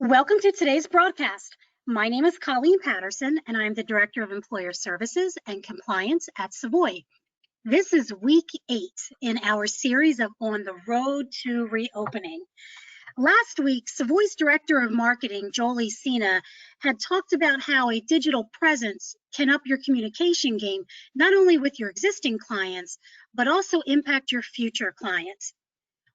Welcome to today's broadcast. My name is Colleen Patterson, and I'm the Director of Employer Services and Compliance at Savoy. This is week 8 in our series of On the Road to Reopening. Last week, Savoy's Director of Marketing, Jolie Sina, had talked about how a digital presence can up your communication game, not only with your existing clients, but also impact your future clients.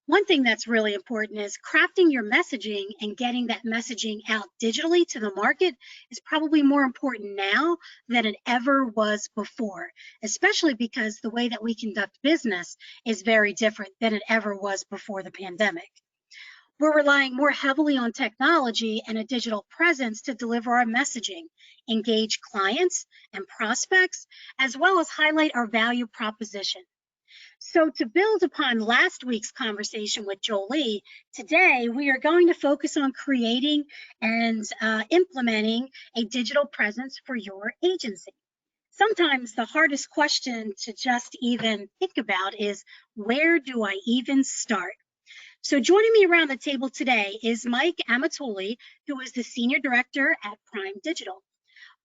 One thing that's really important is crafting your messaging and getting that messaging out digitally to the market is probably more important now than it ever was before, especially because the way that we conduct business is very different than it ever was before the pandemic. We're relying more heavily on technology and a digital presence to deliver our messaging, engage clients and prospects, as well as highlight our value proposition. So to build upon last week's conversation with Jolie, today we are going to focus on creating and implementing a digital presence for your agency. Sometimes the hardest question to just even think about is, where do I even start? So joining me around the table today is Mike Amatoli, who is the Senior Director at Prime Digital.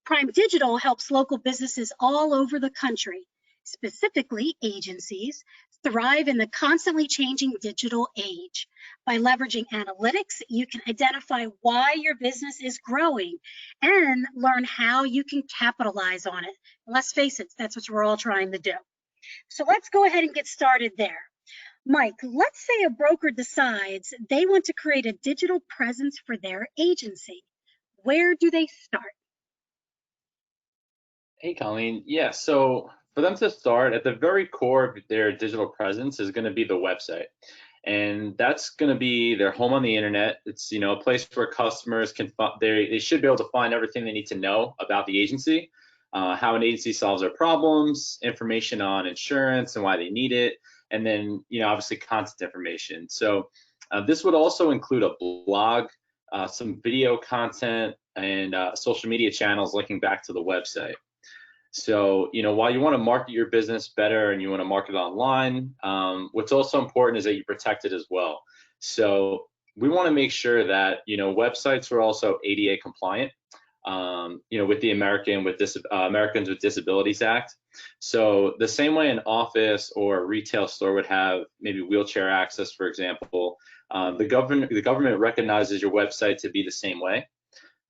Prime Digital helps local businesses all over the country, specifically agencies, thrive in the constantly changing digital age. By leveraging analytics, you can identify why your business is growing and learn how you can capitalize on it. And let's face it, that's what we're all trying to do. So let's go ahead and get started there. Mike, let's say a broker decides they want to create a digital presence for their agency. Where do they start? Hey, Colleen. Yeah, so for them to start, at the very core of their digital presence is going to be the website. And that's going to be their home on the internet. It's, a place where customers can they should be able to find everything they need to know about the agency, how an agency solves their problems, information on insurance and why they need it, and then, obviously content information. So this would also include a blog, some video content, and social media channels linking back to the website. So, while you want to market your business better and you want to market online, what's also important is that you protect it as well. So we want to make sure that, websites are also ADA compliant, with the Americans with Disabilities Act. So the same way an office or a retail store would have maybe wheelchair access, for example, the government recognizes your website to be the same way.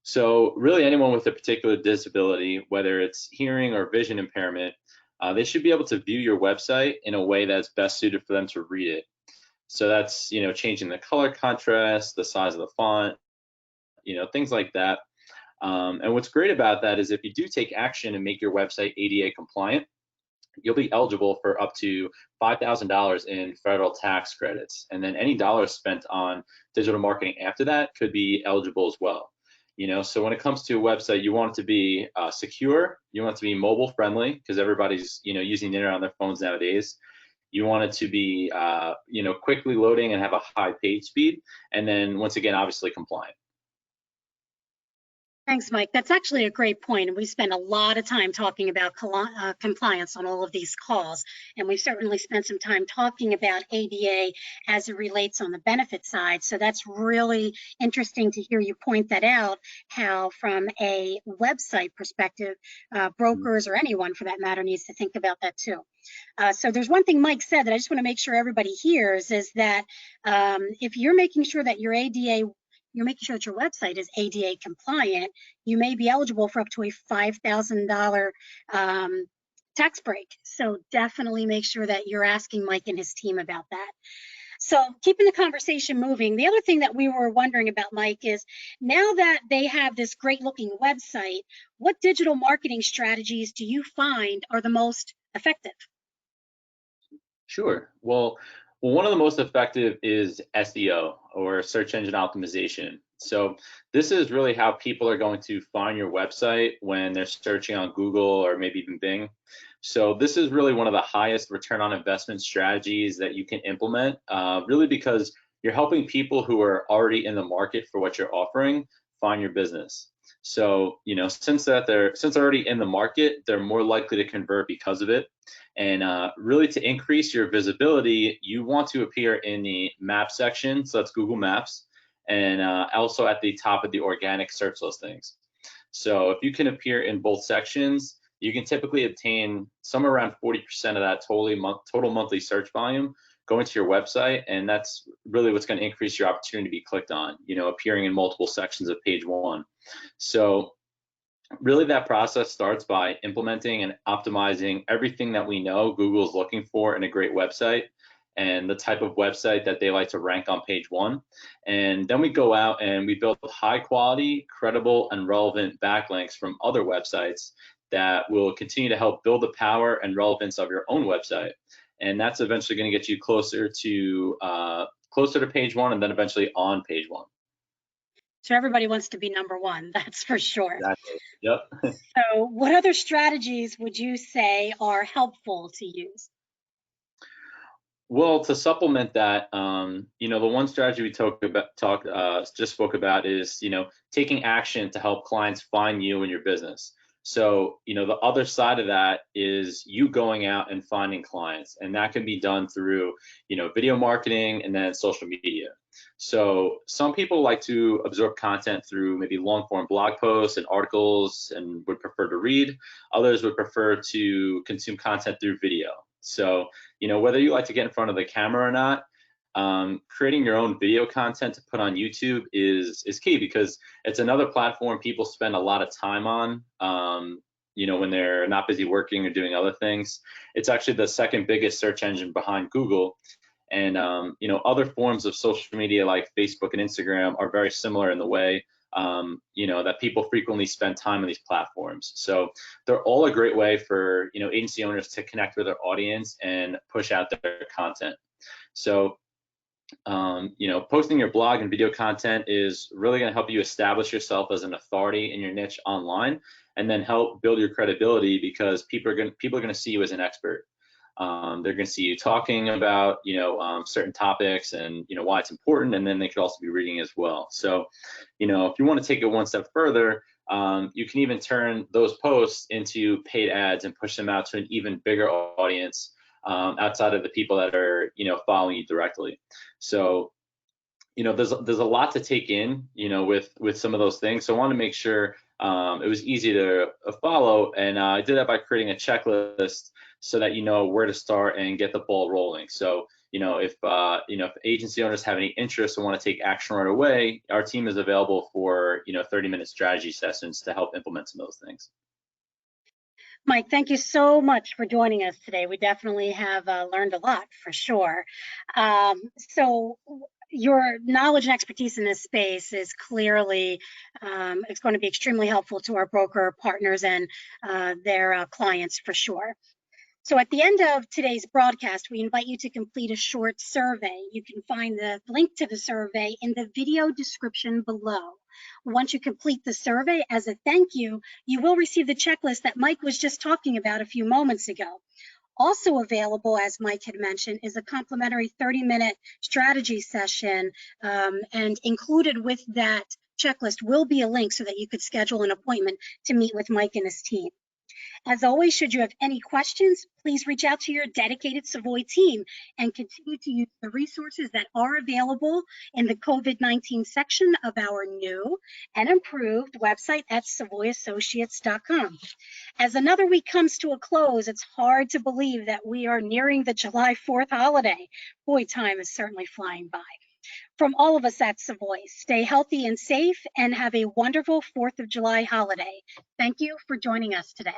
So really anyone with a particular disability, whether it's hearing or vision impairment, they should be able to view your website in a way that's best suited for them to read it. So that's, changing the color contrast, the size of the font, things like that. And what's great about that is if you do take action and make your website ADA compliant, you'll be eligible for up to $5,000 in federal tax credits. And then any dollars spent on digital marketing after that could be eligible as well. So when it comes to a website, you want it to be secure, you want it to be mobile friendly, because everybody's, using the internet on their phones nowadays. You want it to be, quickly loading and have a high page speed. And then once again, obviously compliant. Thanks, Mike. That's actually a great point. And we spend a lot of time talking about compliance on all of these calls. And we've certainly spent some time talking about ADA as it relates on the benefit side. So that's really interesting to hear you point that out, how from a website perspective, brokers or anyone for that matter needs to think about that too. So there's one thing Mike said that I just want to make sure everybody hears is that if you're making sure that your you're making sure that your website is ADA compliant, you may be eligible for up to a $5,000 tax break. So definitely make sure that you're asking Mike and his team about that. So keeping the conversation moving, the other thing that we were wondering about, Mike, is now that they have this great looking website, what digital marketing strategies do you find are the most effective? Sure. Well, one of the most effective is SEO, or search engine optimization. So this is really how people are going to find your website when they're searching on Google or maybe even Bing. So this is really one of the highest return on investment strategies that you can implement, really because you're helping people who are already in the market for what you're offering find your business. So, since they're already in the market, they're more likely to convert because of it. And really, to increase your visibility, you want to appear in the map section. So that's Google Maps. and also at the top of the organic search listings. So if you can appear in both sections, you can typically obtain somewhere around 40% of that total monthly search volume going to your website, and that's really what's going to increase your opportunity to be clicked on, appearing in multiple sections of page one. So really that process starts by implementing and optimizing everything that we know Google is looking for in a great website and the type of website that they like to rank on page one. And then we go out and we build high quality, credible, and relevant backlinks from other websites that will continue to help build the power and relevance of your own website. And that's eventually going to get you closer to page one, and then eventually on page one. So everybody wants to be number one, that's for sure. Exactly. Yep. So what other strategies would you say are helpful to use? Well, to supplement that, the one strategy we just spoke about is, taking action to help clients find you and your business. So, the other side of that is you going out and finding clients, and that can be done through, video marketing and then social media. So some people like to absorb content through maybe long form blog posts and articles and would prefer to read. Others would prefer to consume content through video. So, whether you like to get in front of the camera or not, creating your own video content to put on YouTube is key, because it's another platform people spend a lot of time on, when they're not busy working or doing other things. It's actually the second biggest search engine behind Google. And, other forms of social media like Facebook and Instagram are very similar in the way, that people frequently spend time on these platforms. So they're all a great way for, agency owners to connect with their audience and push out their content. So, posting your blog and video content is really going to help you establish yourself as an authority in your niche online, and then help build your credibility, because people are going to see you as an expert. They're going to see you talking about, certain topics and, why it's important, and then they could also be reading as well. So, if you want to take it one step further, you can even turn those posts into paid ads and push them out to an even bigger audience, outside of the people that are, following you directly. So, there's a lot to take in, with some of those things. So I want to make sure it was easy to follow, and I did that by creating a checklist so that you know where to start and get the ball rolling. So, if agency owners have any interest and want to take action right away, our team is available for 30-minute strategy sessions to help implement some of those things. Mike, thank you so much for joining us today. We definitely have learned a lot, for sure. So your knowledge and expertise in this space is clearly, it's going to be extremely helpful to our broker partners and their clients, for sure. So at the end of today's broadcast, we invite you to complete a short survey. You can find the link to the survey in the video description below. Once you complete the survey, as a thank you, you will receive the checklist that Mike was just talking about a few moments ago. Also available, as Mike had mentioned, is a complimentary 30-minute strategy session, and included with that checklist will be a link so that you could schedule an appointment to meet with Mike and his team. As always, should you have any questions, please reach out to your dedicated Savoy team and continue to use the resources that are available in the COVID-19 section of our new and improved website at savoyassociates.com. As another week comes to a close, it's hard to believe that we are nearing the July 4th holiday. Boy, time is certainly flying by. From all of us at Savoy, stay healthy and safe, and have a wonderful 4th of July holiday. Thank you for joining us today.